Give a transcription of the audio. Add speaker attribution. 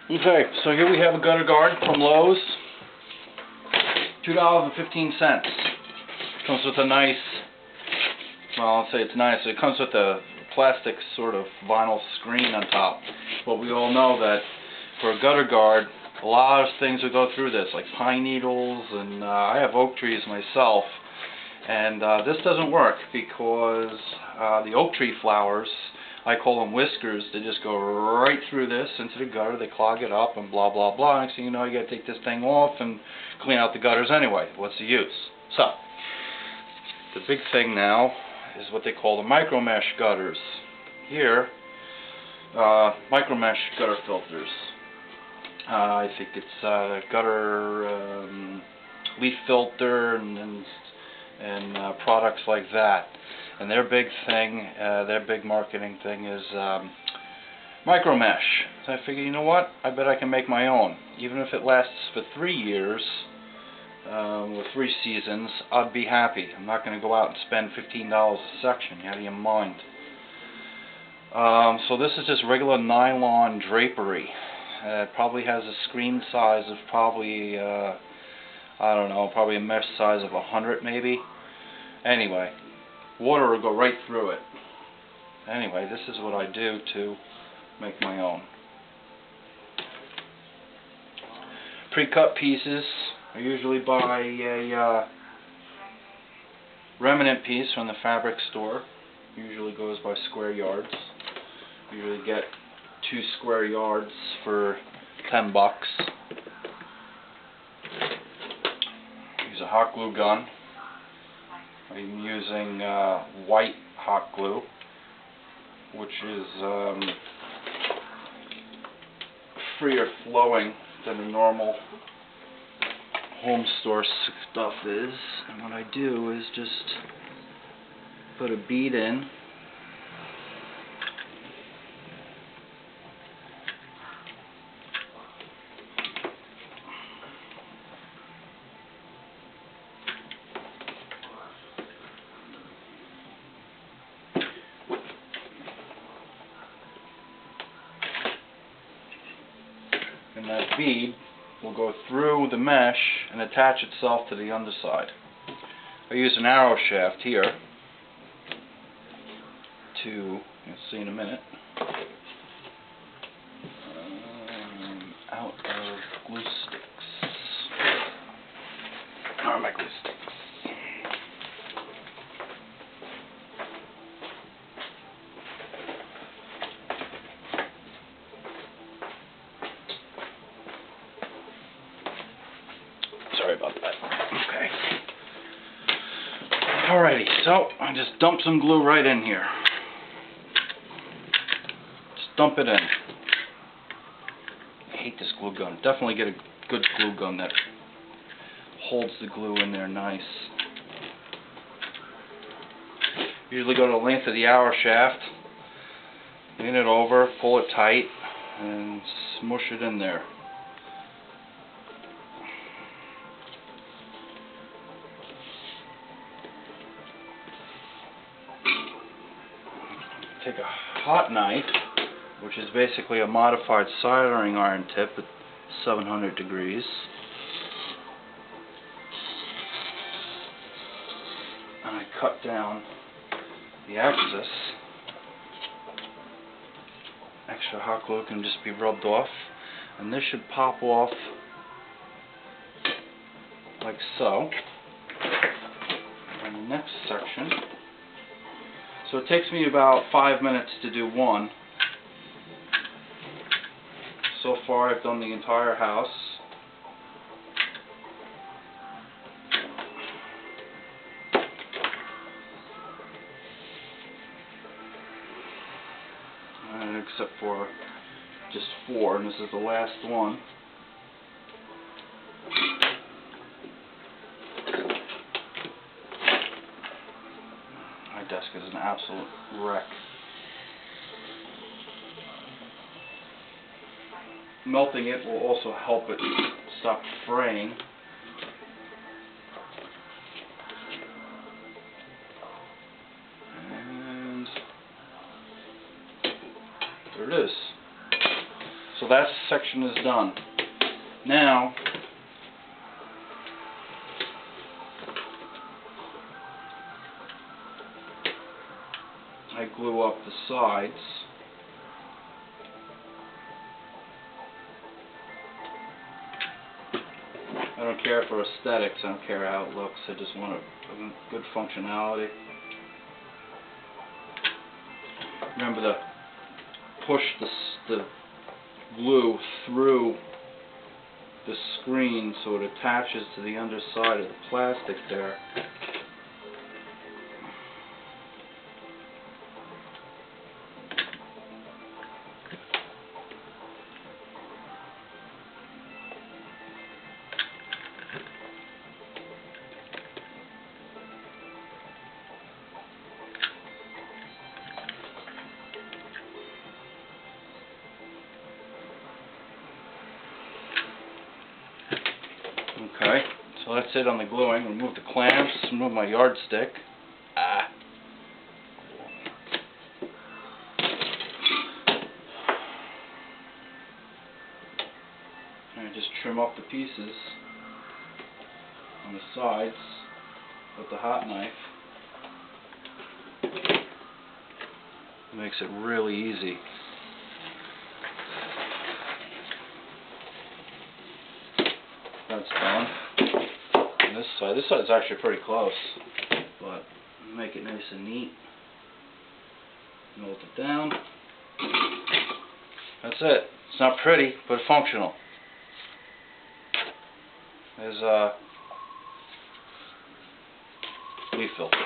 Speaker 1: Okay, so here we have a gutter guard from Lowe's. $2.15. Comes with a nice, well, I'll say it's nice. It comes with a plastic sort of vinyl screen on top. But we all know that for a gutter guard, a lot of things will go through this, like pine needles, and I have oak trees myself. And this doesn't work because the oak tree flowers, I call them whiskers, they just go right through this into the gutter, they clog it up and blah blah blah. Next thing you know, you got to take this thing off and clean out the gutters anyway. What's the use? So, the big thing now is what they call the micro mesh gutters. Here, micro mesh gutter filters. I think it's gutter leaf filter and products like that. And their big thing, their big marketing thing is micro mesh. So I figured, you know what? I bet I can make my own. Even if it lasts for 3 years, or 3 seasons, I'd be happy. I'm not going to go out and spend $15 a section. Out of your mind. So this is just regular nylon drapery. It probably has a screen size of probably, I don't know, probably a mesh size of 100 maybe. Anyway, water will go right through it. Anyway, this is what I do to make my own. Pre-cut pieces. I usually buy a remnant piece from the fabric store. Usually goes by square yards. Usually get 2 square yards for $10. Use a hot glue gun. I'm using white hot glue, which is freer flowing than the normal home store stuff is. And what I do is just put a bead in. And that bead will go through the mesh and attach itself to the underside. I use an arrow shaft here to, you'll see in a minute, out of glue sticks. Where are my glue sticks? Sorry about that. Okay. Alrighty, so I just dump some glue right in here. Just dump it in. I hate this glue gun. Definitely get a good glue gun that holds the glue in there nice. Usually go to the length of the arrow shaft, lean it over, pull it tight, and smush it in there. Take a hot knife, which is basically a modified soldering iron tip at 700 degrees. And I cut down the excess. Extra hot glue can just be rubbed off, and this should pop off like so. And the next section. So it takes me about 5 minutes to do one. So far I've done the entire house. Except for just 4, and this is the last one. My desk is an absolute wreck. Melting it will also help it stop fraying. And there it is. So that section is done. Now, I glue up the sides. I don't care for aesthetics, I don't care how it looks, I just want a good functionality. Remember to push the glue through the screen so it attaches to the underside of the plastic there. Okay, so that's it on the gluing. Remove the clamps, remove my yardstick. And just trim up the pieces on the sides with the hot knife. It makes it really easy. That's done. And this side's actually pretty close, but make it nice and neat. Melt it down. That's it. It's not pretty, but functional. There's a leaf filter.